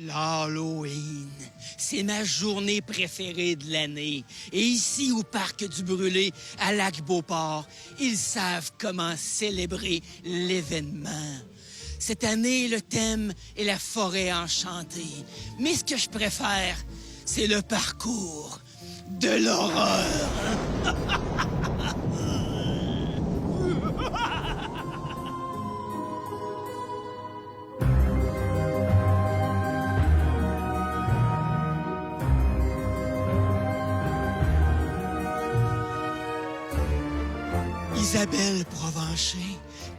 L'Halloween, c'est ma journée préférée de l'année. Et ici, au Parc du Brûlé, à Lac-Beauport, ils savent comment célébrer l'événement. Cette année, le thème est la forêt enchantée. Mais ce que je préfère, c'est le parcours de l'horreur. Isabelle Provencher,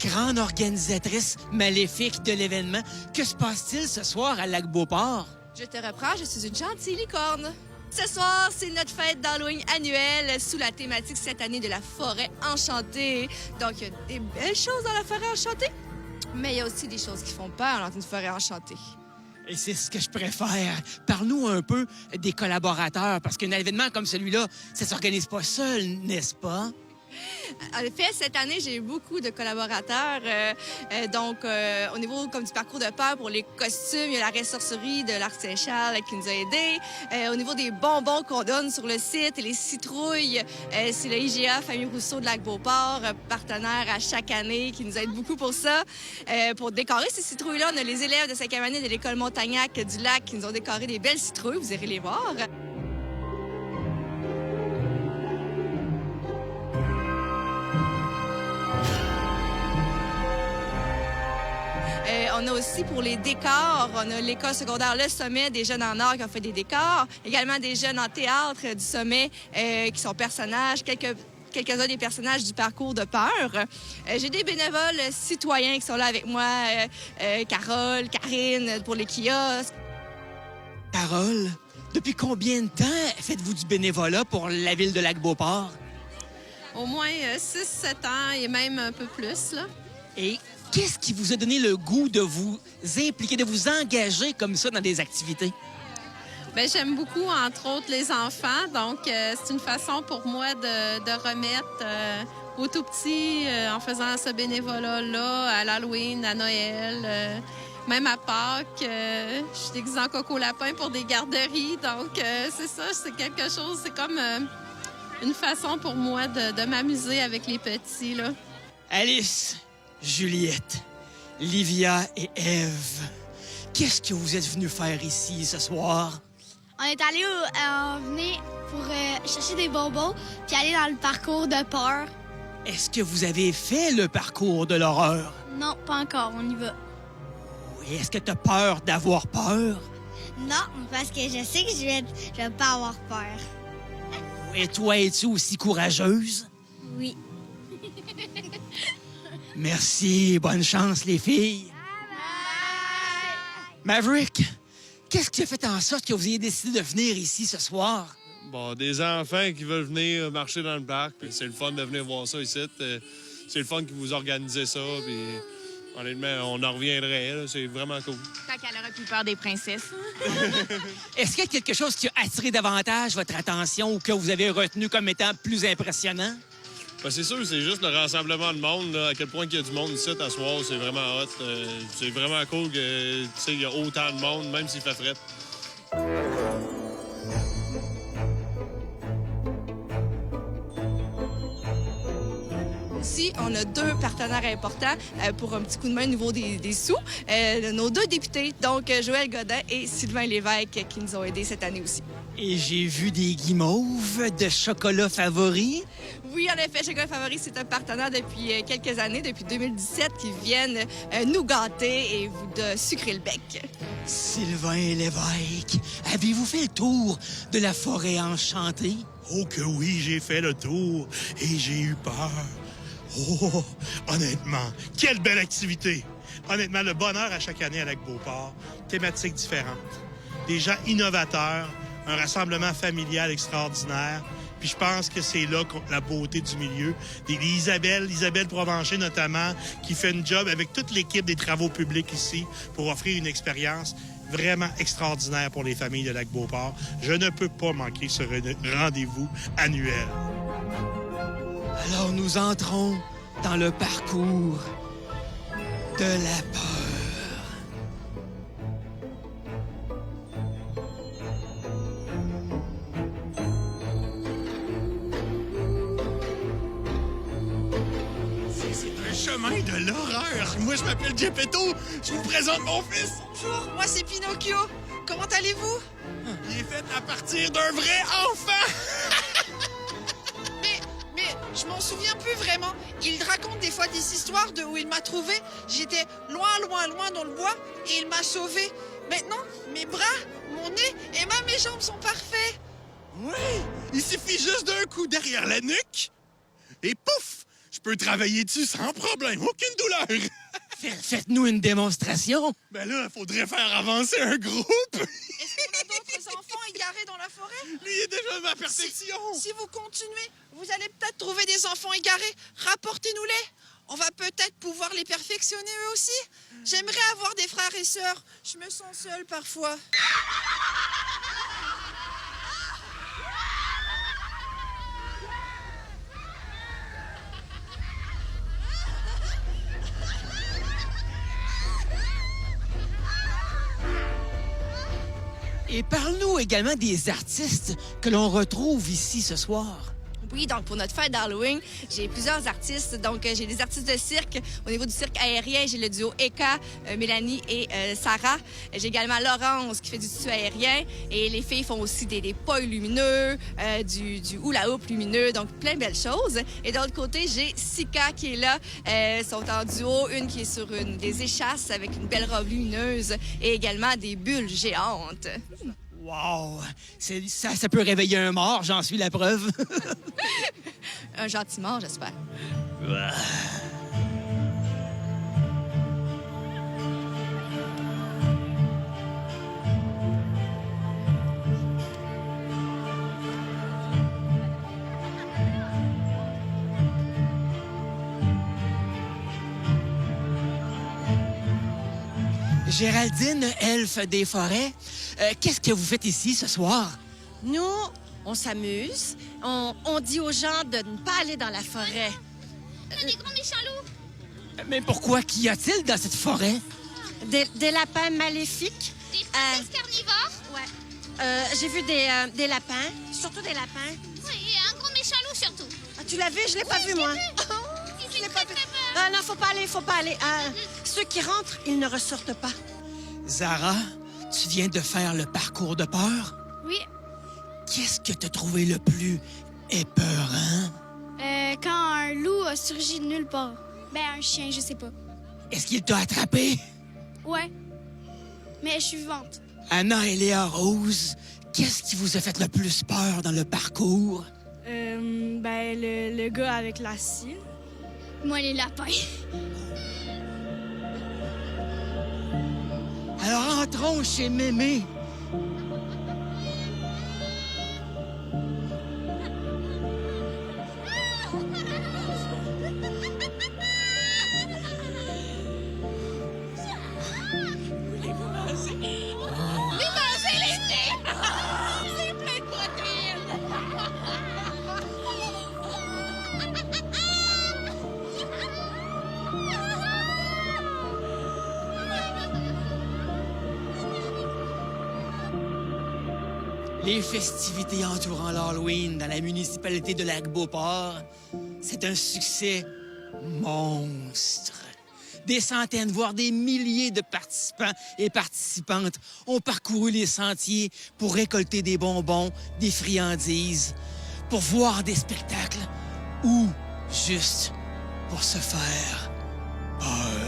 grande organisatrice maléfique de l'événement. Que se passe-t-il ce soir à Lac-Beauport? Je te reprends, je suis une gentille licorne. Ce soir, c'est notre fête d'Halloween annuelle sous la thématique cette année de la forêt enchantée. Donc, il y a des belles choses dans la forêt enchantée, mais il y a aussi des choses qui font peur dans une forêt enchantée. Et c'est ce que je préfère. Parle-nous un peu des collaborateurs, parce qu'un événement comme celui-là, ça s'organise pas seul, n'est-ce pas? En effet, cette année, j'ai eu beaucoup de collaborateurs. Au niveau comme du parcours de peur pour les costumes, il y a la ressourcerie de l'Arc Saint-Charles qui nous a aidés. Au niveau des bonbons qu'on donne sur le site et les citrouilles, c'est le IGA Famille Rousseau de Lac-Beauport, partenaire à chaque année, qui nous aide beaucoup pour ça. Pour décorer ces citrouilles-là, on a les élèves de 5e année de l'École Montagnac du Lac qui nous ont décoré des belles citrouilles. Vous irez les voir. On a aussi pour les décors, on a l'école secondaire Le Sommet, des jeunes en art qui ont fait des décors. Également des jeunes en théâtre du Sommet qui sont personnages, quelques-uns des personnages du parcours de peur. J'ai des bénévoles citoyens qui sont là avec moi, Carole, Karine pour les kiosques. Carole, depuis combien de temps faites-vous du bénévolat pour la ville de Lac-Beauport? Au moins 6-7 ans et même un peu plus, là. Et qu'est-ce qui vous a donné le goût de vous impliquer, de vous engager comme ça dans des activités? Bien, j'aime beaucoup, entre autres, les enfants. Donc, c'est une façon pour moi de remettre aux tout petits, en faisant ce bénévolat-là, à l'Halloween, à Noël, même à Pâques. Je suis déguisée en Coco Lapin pour des garderies. Donc, c'est ça, c'est quelque chose, c'est comme une façon pour moi de m'amuser avec les petits, là. Alice, Juliette, Livia et Ève, qu'est-ce que vous êtes venus faire ici ce soir? On est allé venir pour chercher des bonbons puis aller dans le parcours de peur. Est-ce que vous avez fait le parcours de l'horreur? Non, pas encore, on y va. Oui, est-ce que tu as peur d'avoir peur? Non, parce que je sais que je vais pas avoir peur. Et toi, es-tu aussi courageuse? Oui. Merci, bonne chance les filles. Bye! Maverick, qu'est-ce qui a fait en sorte que vous ayez décidé de venir ici ce soir? Bon, des enfants qui veulent venir marcher dans le parc, puis c'est le fun de venir voir ça ici. C'est le fun que vous organisez ça, puis honnêtement, on en reviendrait, là. C'est vraiment cool. Tant qu'elle aurait plus peur des princesses. Est-ce qu'il y a quelque chose qui a attiré davantage votre attention ou que vous avez retenu comme étant plus impressionnant? Ben, c'est sûr, c'est juste le rassemblement de monde, là, à quel point il y a du monde ici à soir, c'est vraiment hot. C'est vraiment cool que, tu sais, il y a autant de monde, même s'il fait fret. Aussi, on a 2 partenaires importants pour un petit coup de main au niveau des sous. Nos 2 députés, donc Joël Godin et Sylvain Lévesque, qui nous ont aidés cette année aussi. Et j'ai vu des guimauves de chocolat favori. Oui, en effet, Chocolat Favori, c'est un partenaire depuis quelques années, depuis 2017, qui viennent nous gâter et vous de sucrer le bec. Sylvain Lévesque, avez-vous fait le tour de la forêt enchantée? Oh que oui, j'ai fait le tour et j'ai eu peur. Oh, honnêtement, quelle belle activité! Honnêtement, le bonheur à chaque année à Lac-Beauport, thématiques différentes, des gens innovateurs, un rassemblement familial extraordinaire. Puis je pense que c'est là la beauté du milieu. Isabelle Provencher notamment, qui fait une job avec toute l'équipe des travaux publics ici pour offrir une expérience vraiment extraordinaire pour les familles de Lac-Beauport. Je ne peux pas manquer ce rendez-vous annuel. Alors nous entrons dans le parcours de la peur. chemin de l'horreur. Moi, je m'appelle Geppetto. Je vous présente mon fils. Bonjour, moi c'est Pinocchio. Comment allez-vous? Il est fait à partir d'un vrai enfant. Mais je m'en souviens plus vraiment. Il raconte des fois des histoires de où il m'a trouvé. J'étais loin, loin, loin dans le bois et il m'a sauvé. Maintenant, mes bras, mon nez et même mes jambes sont parfaits. Oui, il suffit juste d'un coup derrière la nuque et pouf, je peux travailler dessus sans problème, aucune douleur. Faites-nous une démonstration. Ben là, faudrait faire avancer un groupe. Est-ce qu'on a d'autres enfants égarés dans la forêt? Lui il est déjà à ma perfection. Si vous continuez, vous allez peut-être trouver des enfants égarés. Rapportez-nous-les. On va peut-être pouvoir les perfectionner eux aussi. J'aimerais avoir des frères et sœurs. Je me sens seule parfois. Et parle-nous également des artistes que l'on retrouve ici ce soir. Oui, donc pour notre fête d'Halloween, j'ai plusieurs artistes. Donc, j'ai des artistes de cirque. Au niveau du cirque aérien, j'ai le duo Eka, Mélanie et Sarah. J'ai également Laurence qui fait du tissu aérien. Et les filles font aussi des poils lumineux, du hula hoop lumineux, donc plein de belles choses. Et de l'autre côté, j'ai Sika qui est là. Elles sont en duo, une qui est sur des échasses avec une belle robe lumineuse et également des bulles géantes. Wow! Ça peut réveiller un mort, j'en suis la preuve. Un gentil mort, j'espère. Géraldine, elfe des forêts, qu'est-ce que vous faites ici ce soir? Nous, on s'amuse. On dit aux gens de ne pas aller dans la forêt. Des gros méchants loups. Mais pourquoi? Qu'y a-t-il dans cette forêt? Des lapins maléfiques. Des princesses carnivores. Ouais. J'ai vu des lapins, surtout des lapins. Oui, et un gros méchant loup surtout. Ah, tu l'as vu? Je l'ai pas vu, moi. Il fait très, très peur. Ah, non, faut pas aller. Ceux qui rentrent, ils ne ressortent pas. Zara, tu viens de faire le parcours de peur? Oui. Qu'est-ce que t'as trouvé le plus épeurant? Quand un loup a surgi de nulle part. Ben, un chien, je sais pas. Est-ce qu'il t'a attrapé? Ouais. Mais je suis vivante. Anna et Léa Rose, qu'est-ce qui vous a fait le plus peur dans le parcours? Ben, le gars avec la scie. Moi, les lapins. Alors entrons chez Mémé. Les festivités entourant l'Halloween dans la municipalité de Lac-Beauport, c'est un succès monstre. Des centaines, voire des milliers de participants et participantes ont parcouru les sentiers pour récolter des bonbons, des friandises, pour voir des spectacles ou juste pour se faire peur.